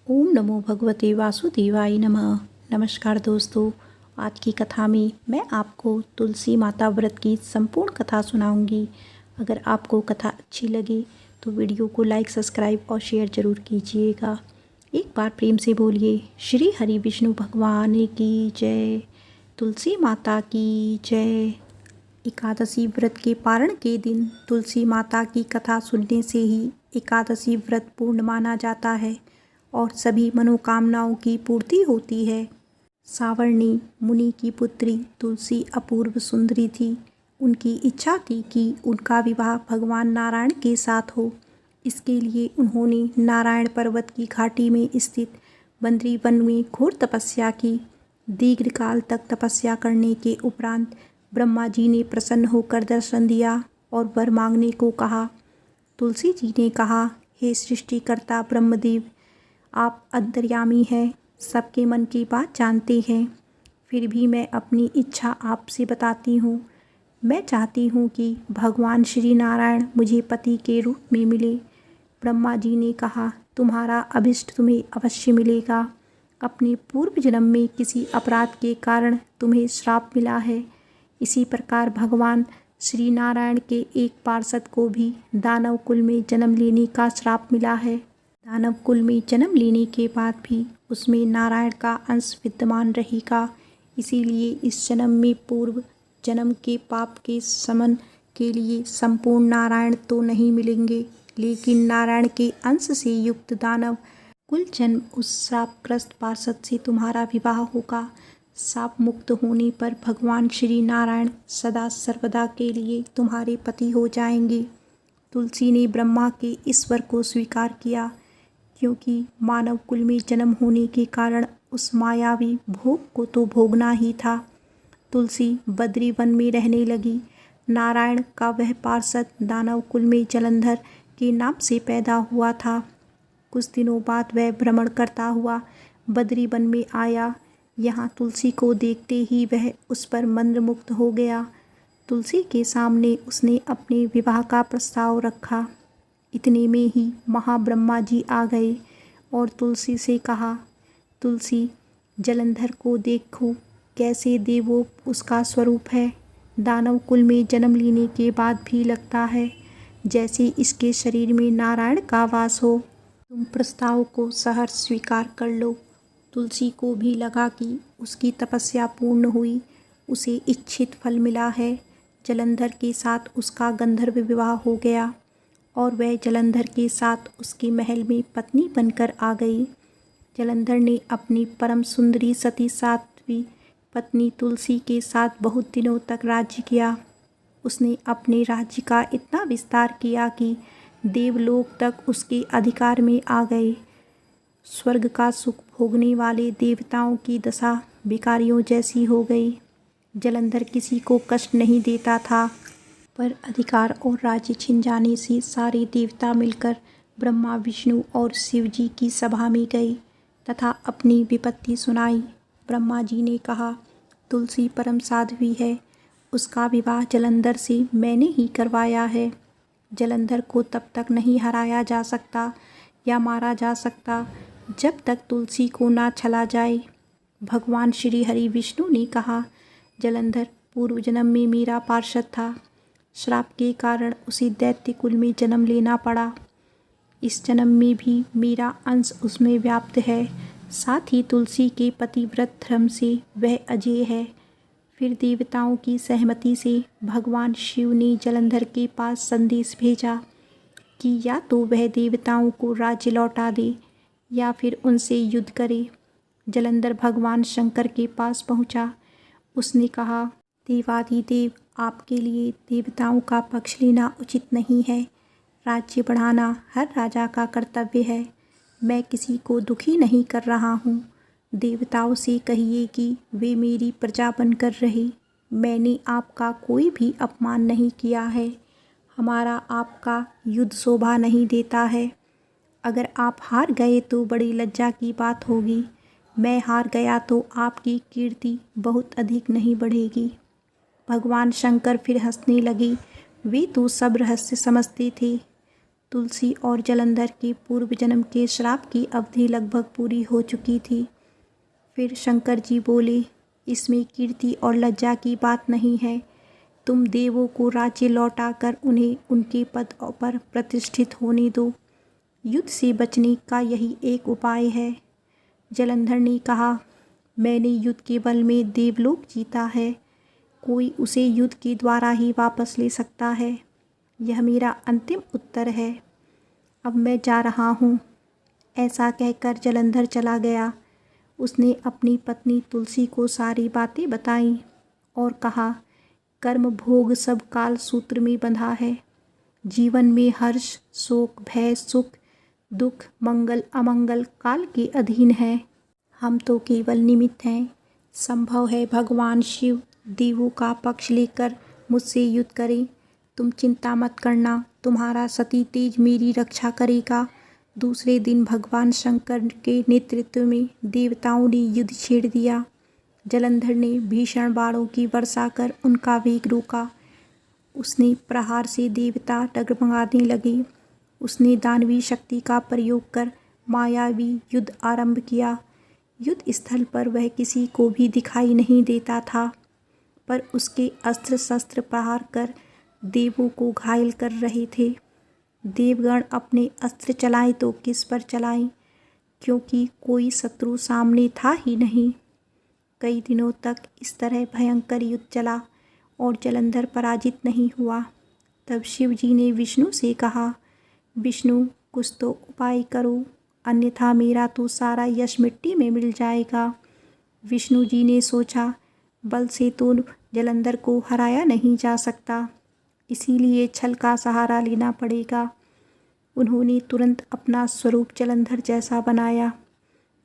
ओम नमो भगवते वासुदेवाय नमः। नमस्कार दोस्तों, आज की कथा में मैं आपको तुलसी माता व्रत की संपूर्ण कथा सुनाऊंगी। अगर आपको कथा अच्छी लगे तो वीडियो को लाइक, सब्सक्राइब और शेयर जरूर कीजिएगा। एक बार प्रेम से बोलिए श्री हरि विष्णु भगवान की जय, तुलसी माता की जय। एकादशी व्रत के पारण के दिन तुलसी माता की कथा सुनने से ही एकादशी व्रत पूर्ण माना जाता है और सभी मनोकामनाओं की पूर्ति होती है। सावर्णी मुनि की पुत्री तुलसी अपूर्व सुंदरी थी। उनकी इच्छा थी कि उनका विवाह भगवान नारायण के साथ हो। इसके लिए उन्होंने नारायण पर्वत की घाटी में स्थित बद्री वन में घोर तपस्या की। दीर्घकाल तक तपस्या करने के उपरांत ब्रह्मा जी ने प्रसन्न होकर दर्शन दिया और वर मांगने को कहा। तुलसी जी ने कहा, हे सृष्टिकर्ता ब्रह्मदेव, आप अंतर्यामी हैं, सबके मन की बात जानते हैं। फिर भी मैं अपनी इच्छा आपसे बताती हूँ। मैं चाहती हूँ कि भगवान श्री नारायण मुझे पति के रूप में मिले। ब्रह्मा जी ने कहा, तुम्हारा अभिष्ट तुम्हें अवश्य मिलेगा। अपने पूर्व जन्म में किसी अपराध के कारण तुम्हें श्राप मिला है। इसी प्रकार भगवान श्री नारायण के एक पार्षद को भी दानव कुल में जन्म लेने का श्राप मिला है। दानव कुल में जन्म लेने के बाद भी उसमें नारायण का अंश विद्यमान रहेगा। इसीलिए इस जन्म में पूर्व जन्म के पाप के शमन के लिए संपूर्ण नारायण तो नहीं मिलेंगे, लेकिन नारायण के अंश से युक्त दानव कुल जन्म उस श्रापग्रस्त पार्षद से तुम्हारा विवाह होगा। शाप मुक्त होने पर भगवान श्री नारायण सदा सर्वदा के लिए तुम्हारे पति हो जाएंगे। तुलसी ने ब्रह्मा के इस वर को स्वीकार किया, क्योंकि मानव कुल में जन्म होने के कारण उस मायावी भोग को तो भोगना ही था। तुलसी बद्री वन में रहने लगी। नारायण का वह पार्षद दानव कुल में जलंधर के नाम से पैदा हुआ था। कुछ दिनों बाद वह भ्रमण करता हुआ बद्री वन में आया। यहाँ तुलसी को देखते ही वह उस पर मंत्रमुग्ध हो गया। तुलसी के सामने उसने अपने विवाह का प्रस्ताव रखा। इतने में ही महाब्रह्मा जी आ गए और तुलसी से कहा, तुलसी, जलंधर को देखो, कैसे देवों उसका स्वरूप है। दानव कुल में जन्म लेने के बाद भी लगता है जैसे इसके शरीर में नारायण का वास हो। तुम प्रस्ताव को सहर्ष स्वीकार कर लो। तुलसी को भी लगा कि उसकी तपस्या पूर्ण हुई, उसे इच्छित फल मिला है। जलंधर के साथ उसका गंधर्व विवाह हो गया और वह जलंधर के साथ उसके महल में पत्नी बनकर आ गई। जलंधर ने अपनी परम सुंदरी सती साध्वी पत्नी तुलसी के साथ बहुत दिनों तक राज्य किया। उसने अपने राज्य का इतना विस्तार किया कि देवलोक तक उसके अधिकार में आ गए। स्वर्ग का सुख भोगने वाले देवताओं की दशा भिखारियों जैसी हो गई। जलंधर किसी को कष्ट नहीं देता था, पर अधिकार और राज्य छिन जाने से सारे देवता मिलकर ब्रह्मा, विष्णु और शिव जी की सभा में गए तथा अपनी विपत्ति सुनाई। ब्रह्मा जी ने कहा, तुलसी परम साध्वी है, उसका विवाह जलंधर से मैंने ही करवाया है। जलंधर को तब तक नहीं हराया जा सकता या मारा जा सकता जब तक तुलसी को ना छला जाए। भगवान श्री हरि विष्णु ने कहा, जलंधर पूर्व जन्म में मेरा पार्षद था। श्राप के कारण उसे दैत्य कुल में जन्म लेना पड़ा। इस जन्म में भी मेरा अंश उसमें व्याप्त है। साथ ही तुलसी के पतिव्रत धर्म से वह अजेय है। फिर देवताओं की सहमति से भगवान शिव ने जलंधर के पास संदेश भेजा कि या तो वह देवताओं को राज्य लौटा दे या फिर उनसे युद्ध करे। जलंधर भगवान शंकर के पास पहुंचा। उसने कहा, देवाधिदेव, आपके लिए देवताओं का पक्ष लेना उचित नहीं है। राज्य बढ़ाना हर राजा का कर्तव्य है। मैं किसी को दुखी नहीं कर रहा हूँ। देवताओं से कहिए कि वे मेरी प्रजा बनकर रहे। मैंने आपका कोई भी अपमान नहीं किया है। हमारा आपका युद्ध शोभा नहीं देता है। अगर आप हार गए तो बड़ी लज्जा की बात होगी। मैं हार गया तो आपकी कीर्ति बहुत अधिक नहीं बढ़ेगी। भगवान शंकर फिर हंसने लगे। वे तो सब रहस्य समझते थे। तुलसी और जलंधर के पूर्व जन्म के श्राप की अवधि लगभग पूरी हो चुकी थी। फिर शंकर जी बोले, इसमें कीर्ति और लज्जा की बात नहीं है। तुम देवों को राज्य लौटाकर उन्हें उनके पद पर प्रतिष्ठित होने दो। युद्ध से बचने का यही एक उपाय है। जलंधर ने कहा, मैंने युद्ध के बल में देवलोक जीता है। कोई उसे युद्ध के द्वारा ही वापस ले सकता है। यह मेरा अंतिम उत्तर है। अब मैं जा रहा हूँ। ऐसा कहकर जलंधर चला गया। उसने अपनी पत्नी तुलसी को सारी बातें बताईं और कहा, कर्म भोग सब काल सूत्र में बंधा है। जीवन में हर्ष, शोक, भय, सुख, दुख, मंगल, अमंगल काल के अधीन है। हम तो केवल निमित्त हैं। संभव है भगवान शिव देवों का पक्ष लेकर मुझसे युद्ध करें। तुम चिंता मत करना, तुम्हारा सती तेज मेरी रक्षा करेगा। दूसरे दिन भगवान शंकर के नेतृत्व में देवताओं ने युद्ध छेड़ दिया। जलंधर ने भीषण बाणों की वर्षा कर उनका वेग रोका। उसने प्रहार से देवता डगमगाने लगे। उसने दानवी शक्ति का प्रयोग कर मायावी युद्ध आरंभ किया। युद्ध स्थल पर वह किसी को भी दिखाई नहीं देता था, पर उसके अस्त्र शस्त्र प्रहार कर देवों को घायल कर रहे थे। देवगण अपने अस्त्र चलाएं तो किस पर चलाएं, क्योंकि कोई शत्रु सामने था ही नहीं। कई दिनों तक इस तरह भयंकर युद्ध चला और जलंधर पराजित नहीं हुआ। तब शिव जी ने विष्णु से कहा, विष्णु कुछ तो उपाय करो, अन्यथा मेरा तो सारा यश मिट्टी में मिल जाएगा। विष्णु जी ने सोचा, बल से तो जलंधर को हराया नहीं जा सकता, इसीलिए छल का सहारा लेना पड़ेगा। उन्होंने तुरंत अपना स्वरूप जलंधर जैसा बनाया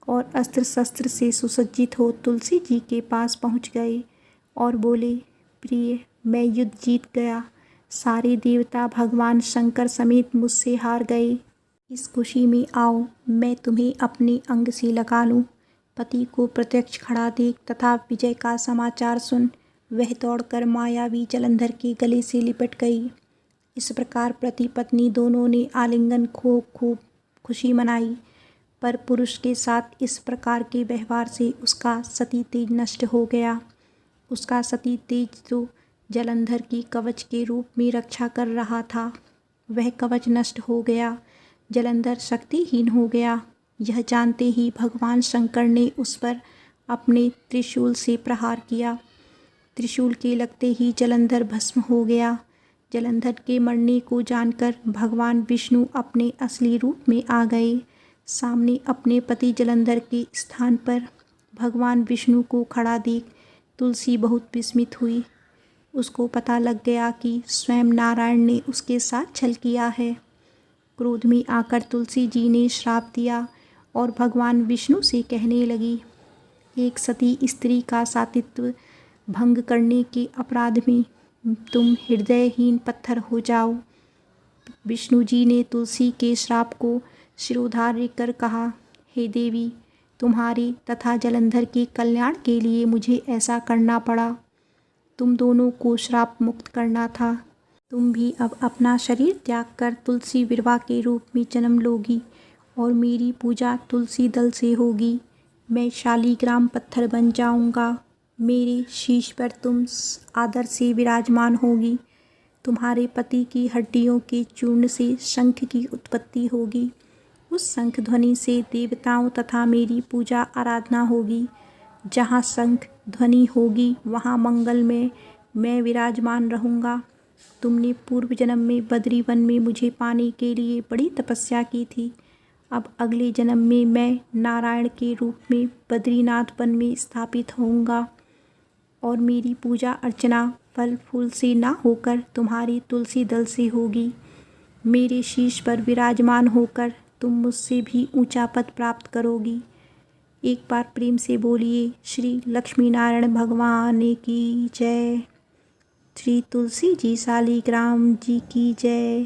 और अस्त्र शस्त्र से सुसज्जित हो तुलसी जी के पास पहुंच गए और बोले, प्रिय, मैं युद्ध जीत गया। सारे देवता भगवान शंकर समेत मुझसे हार गए। इस खुशी में आओ, मैं तुम्हें अपने अंग से लगा लूं। पति को प्रत्यक्ष खड़ा देख तथा विजय का समाचार सुन वह दौड़कर मायावी जलंधर के गले से लिपट गई। इस प्रकार पति पत्नी दोनों ने आलिंगन खूब खुशी मनाई। पर पुरुष के साथ इस प्रकार के व्यवहार से उसका सती तेज नष्ट हो गया। उसका सती तेज तो जलंधर की कवच के रूप में रक्षा कर रहा था, वह कवच नष्ट हो गया। जलंधर शक्तिहीन हो गया। यह जानते ही भगवान शंकर ने उस पर अपने त्रिशूल से प्रहार किया। त्रिशूल के लगते ही जलंधर भस्म हो गया। जलंधर के मरने को जानकर भगवान विष्णु अपने असली रूप में आ गए। सामने अपने पति जलंधर के स्थान पर भगवान विष्णु को खड़ा देख तुलसी बहुत विस्मित हुई। उसको पता लग गया कि स्वयं नारायण ने उसके साथ छल किया है। क्रोध में आकर तुलसी जी ने श्राप दिया और भगवान विष्णु से कहने लगी, एक सती स्त्री का सातित्व भंग करने के अपराध में तुम हृदयहीन पत्थर हो जाओ। विष्णु जी ने तुलसी के श्राप को शिरोधार्य कर कहा, हे देवी, तुम्हारे तथा जलंधर के कल्याण के लिए मुझे ऐसा करना पड़ा। तुम दोनों को श्राप मुक्त करना था। तुम भी अब अपना शरीर त्याग कर तुलसी विरवा के रूप में जन्म लोगी और मेरी पूजा तुलसी दल से होगी। मैं शालीग्राम पत्थर बन जाऊंगा। मेरे शीश पर तुम आदर से विराजमान होगी। तुम्हारे पति की हड्डियों के चूर्ण से शंख की उत्पत्ति होगी। उस शंख ध्वनि से देवताओं तथा मेरी पूजा आराधना होगी। जहाँ शंख ध्वनि होगी वहाँ मंगल में मैं विराजमान रहूँगा। तुमने पूर्व जन्म में बद्री वन में मुझे पाने के लिए बड़ी तपस्या की थी। अब अगले जन्म में मैं नारायण के रूप में बद्रीनाथ वन में स्थापित होऊंगा और मेरी पूजा अर्चना फल फूल से ना होकर तुम्हारी तुलसी दल से होगी। मेरे शीश पर विराजमान होकर तुम मुझसे भी ऊंचा पद प्राप्त करोगी। एक बार प्रेम से बोलिए, श्री लक्ष्मी नारायण भगवान की जय। श्री तुलसी जी शालीग्राम जी की जय।